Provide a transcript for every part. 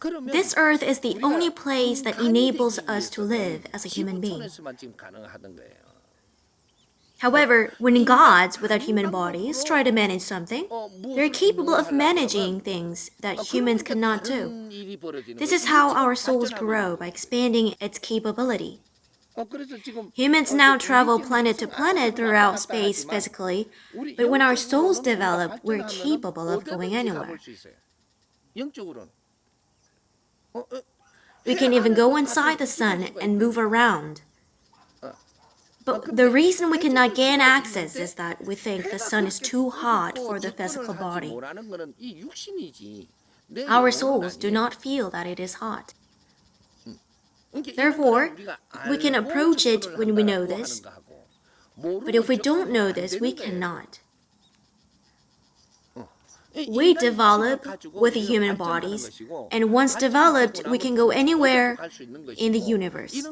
This earth is the only place that enables us to live as a human being. However, when gods without human bodies try to manage something, they're capable of managing things that humans cannot do. This is how our souls grow, by expanding its capability. Humans now travel planet to planet throughout space physically, but when our souls develop, we're capable of going anywhere. We can even go inside the sun and move around. But the reason we cannot gain access is that we think the sun is too hot for the physical body. Our souls do not feel that it is hot. Therefore, we can approach it when we know this, but if we don't know this, we cannot. We develop with the human bodies, and once developed, we can go anywhere in the universe.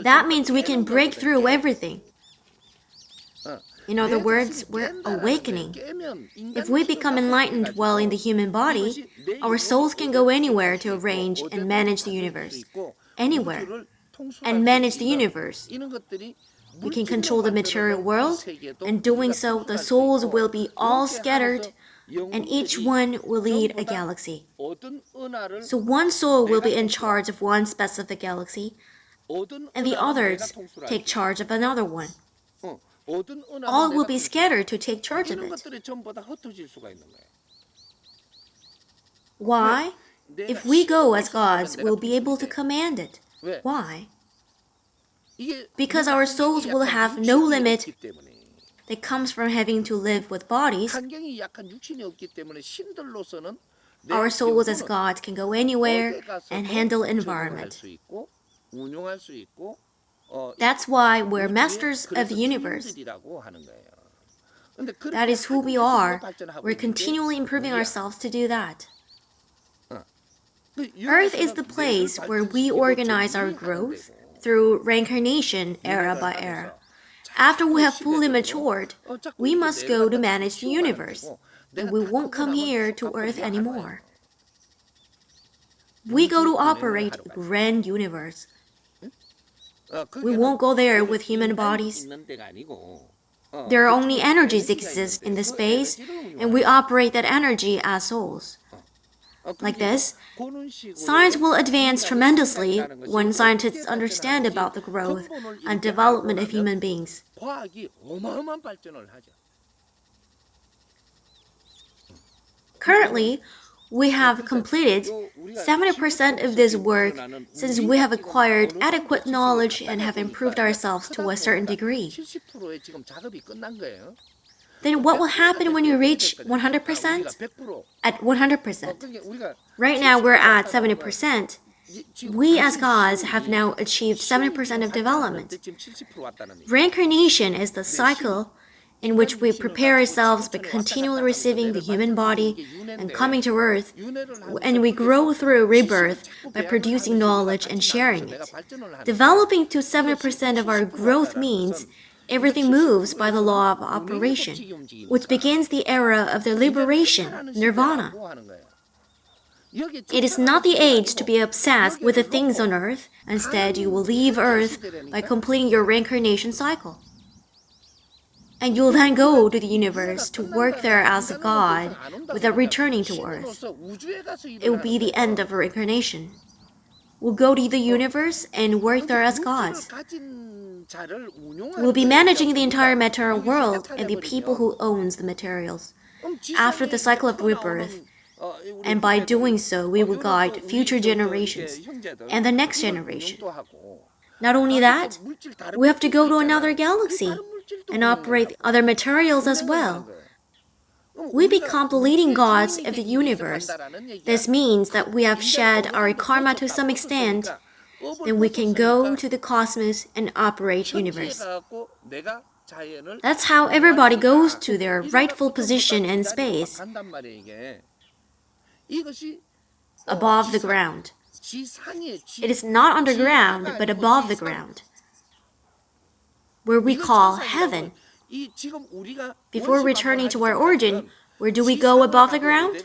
That means we can break through everything. In other words, we're awakening. If we become enlightened while in the human body, our souls can go anywhere to arrange and manage the universe. Anywhere. And manage the universe. We can control the material world, and doing so, the souls will be all scattered, and each one will lead a galaxy. So one soul will be in charge of one specific galaxy, and the others take charge of another one. All will be scattered to take charge of it. Why? If we go as gods, we'll be able to command it. Why? Because our souls will have no limit that comes from having to live with bodies. Our souls as gods can go anywhere and handle environment. That's why we're masters of the universe. That is who we are. We're continually improving ourselves to do that. Earth is the place where we organize our growth through reincarnation era by era. After we have fully matured, we must go to manage the universe, and we won't come here to Earth anymore. We go to operate a grand universe. We won't go there with human bodies. There are only energies exist in the space, and we operate that energy as souls. Like this, science will advance tremendously when scientists understand about the growth and development of human beings. Currently, we have completed 70% of this work since we have acquired adequate knowledge and have improved ourselves to a certain degree. Then what will happen when you reach 100%? At 100%. Right now we're at 70%. We as gods have now achieved 70% of development. Reincarnation is the cycle in which we prepare ourselves by continually receiving the human body and coming to Earth, and we grow through rebirth by producing knowledge and sharing it. Developing to 70% of our growth means everything moves by the law of operation, which begins the era of the liberation, nirvana. It is not the age to be obsessed with the things on Earth. Instead, you will leave Earth by completing your reincarnation cycle. And you'll then go to the universe to work there as a god without returning to Earth. It will be the end of reincarnation. We'll go to the universe and work there as gods. We'll be managing the entire material world and the people who owns the materials. After the cycle of rebirth, and by doing so, we will guide future generations and the next generation. Not only that, we have to go to another galaxy and operate other materials as well. We become the leading gods of the universe. This means that we have shed our karma to some extent. Then we can go to the cosmos and operate the universe. That's how everybody goes to their rightful position in space, above the ground. It is not underground, but above the ground, where we call heaven. Before returning to our origin, where do we go above the ground?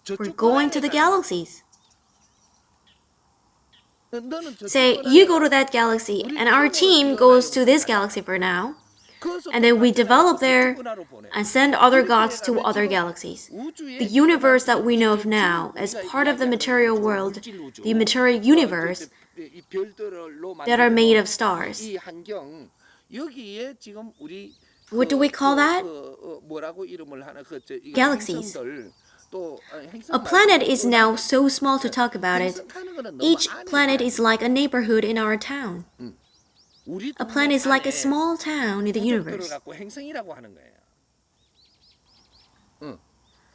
We're going to the galaxies. Say, you go to that galaxy, and our team goes to this galaxy for now, and then we develop there and send other gods to other galaxies. The universe that we know of now as part of the material world, the material universe, that are made of stars. What do we call that? Galaxies. A planet is now so small to talk about it. Each planet is like a neighborhood in our town. A planet is like a small town in the universe.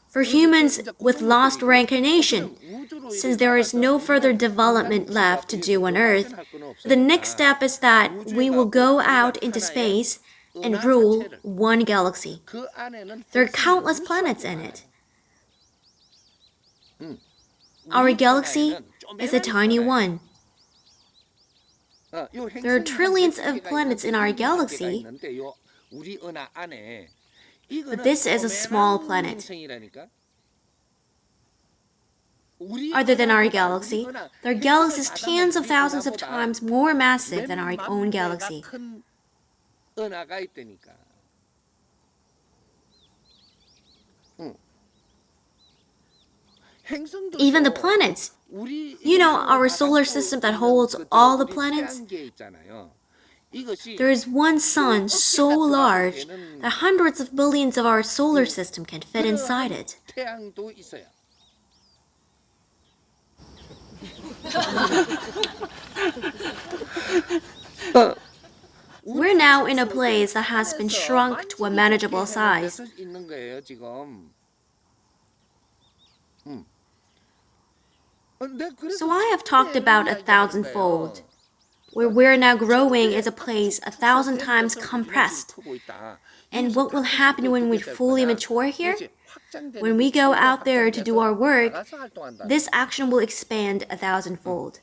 For humans with lost reincarnation, since there is no further development left to do on Earth, the next step is that we will go out into space and rule one galaxy. There are countless planets in it. Our galaxy is a tiny one. There are trillions of planets in our galaxy, but this is a small planet. Other than our galaxy, there are galaxies tens of thousands of times more massive than our own galaxy. Even the planets. You know our solar system that holds all the planets? There is one sun so large that hundreds of billions of our solar system can fit inside it. We're now in a place that has been shrunk to a manageable size. So I have talked about 1,000-fold. Where we're now growing is a place 1,000 times compressed. And what will happen when we fully mature here? When we go out there to do our work, this action will expand 1,000-fold.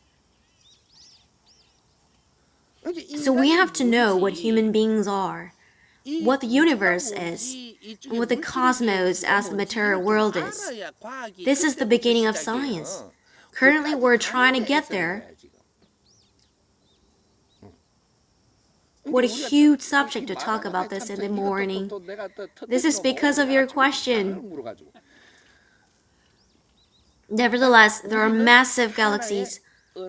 So we have to know what human beings are, what the universe is, and what the cosmos as the material world is. This is the beginning of science. Currently, we're trying to get there. What a huge subject to talk about this in the morning. This is because of your question. Nevertheless, there are massive galaxies,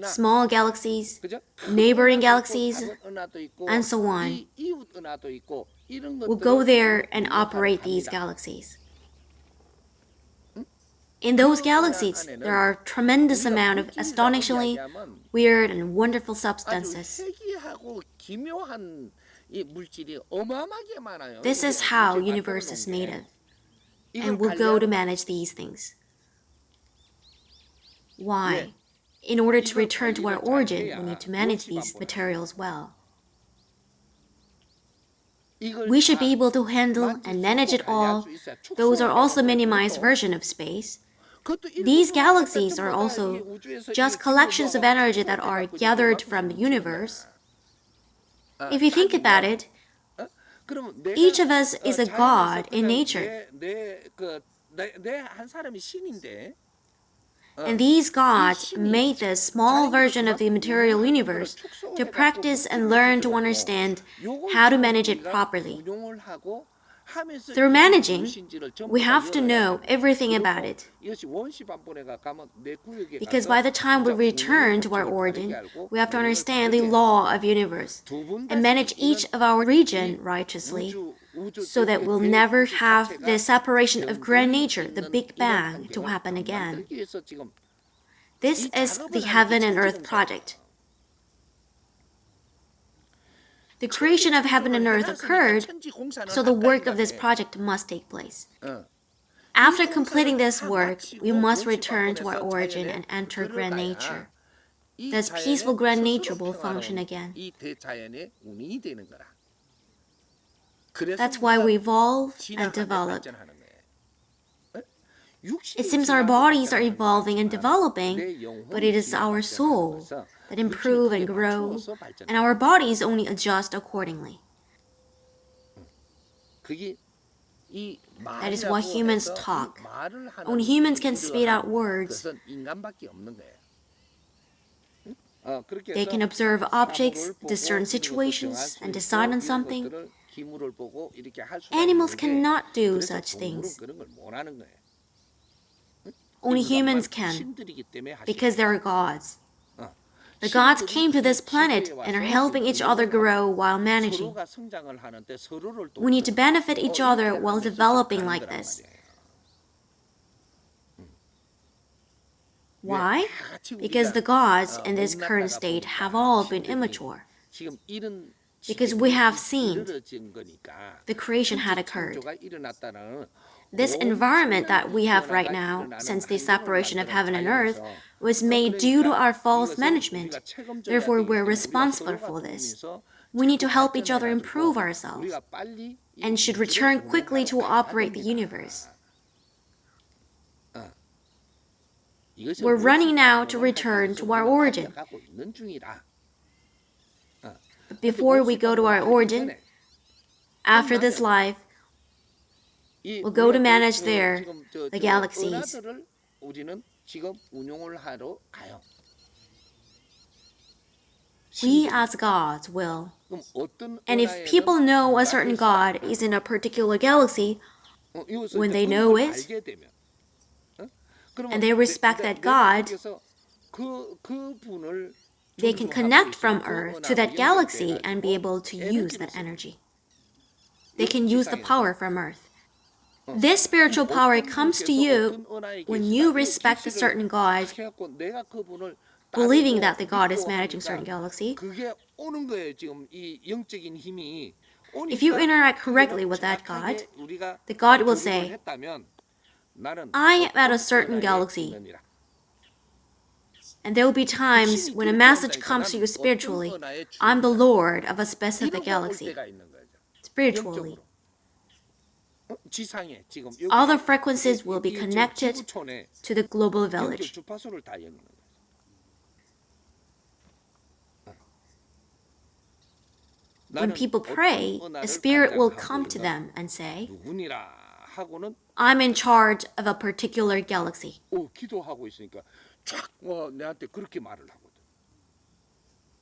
small galaxies, neighboring galaxies, and so on. We'll go there and operate these galaxies. In those galaxies, there are a tremendous amount of astonishingly weird and wonderful substances. This is how the universe is made of, and we'll go to manage these things. Why? In order to return to our origin, we need to manage these materials well. We should be able to handle and manage it all. Those are also minimized versions of space. These galaxies are also just collections of energy that are gathered from the universe. If you think about it, each of us is a god in nature. And these gods made this small version of the material universe to practice and learn to understand how to manage it properly. Through managing, we have to know everything about it. Because by the time we return to our origin, we have to understand the law of the universe and manage each of our region righteously so that we'll never have the separation of grand nature, the Big Bang, to happen again. This is the Heaven and Earth project. The creation of heaven and earth occurred, so the work of this project must take place. After completing this work, we must return to our origin and enter grand nature. Thus, peaceful grand nature will function again. That's why we evolve and develop. It seems our bodies are evolving and developing, but it is our soul that improve and grow, and our bodies only adjust accordingly. That is why humans talk. Only humans can spit out words. They can observe objects, discern situations, and decide on something. Animals cannot do such things. Only humans can, because they are gods. The gods came to this planet and are helping each other grow while managing. We need to benefit each other while developing like this. Why? Because the gods in this current state have all been immature. Because we have seen the creation had occurred. This environment that we have right now, since the separation of heaven and earth, was made due to our false management. Therefore, we're responsible for this. We need to help each other improve ourselves and should return quickly to operate the universe. We're running now to return to our origin. But before we go to our origin, after this life, we'll go to manage there the galaxies. We as gods will. And if people know a certain god is in a particular galaxy, when they know it, and they respect that god, they can connect from Earth to that galaxy and be able to use that energy. They can use the power from Earth. This spiritual power comes to you when you respect a certain god, believing that the god is managing certain galaxy. If you interact correctly with that god, the god will say, I am at a certain galaxy. And there will be times when a message comes to you spiritually, I'm the Lord of a specific galaxy, spiritually. All the frequencies will be connected to the global village. When people pray, a spirit will come to them and say, I'm in charge of a particular galaxy.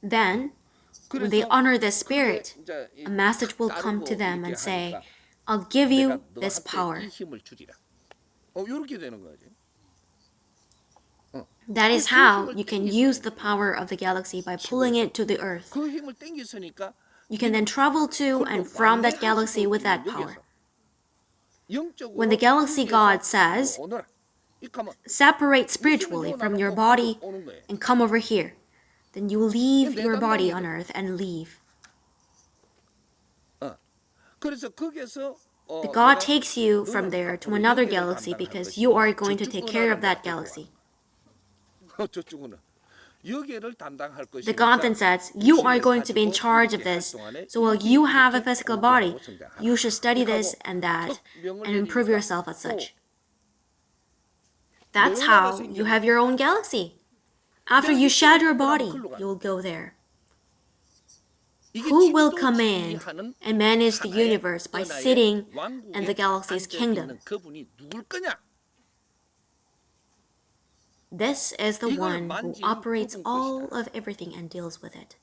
Then, when they honor the spirit, a message will come to them and say, I'll give you this power. That is how you can use the power of the galaxy by pulling it to the earth. You can then travel to and from that galaxy with that power. When the galaxy god says, separate spiritually from your body and come over here, then you leave your body on earth and leave. The god takes you from there to another galaxy because you are going to take care of that galaxy. The god then says, you are going to be in charge of this, so while you have a physical body, you should study this and that and improve yourself as such. That's how you have your own galaxy. After you shed your body, you'll go there. Who will command and manage the universe by sitting in the galaxy's kingdom? This is the one who operates all of everything and deals with it.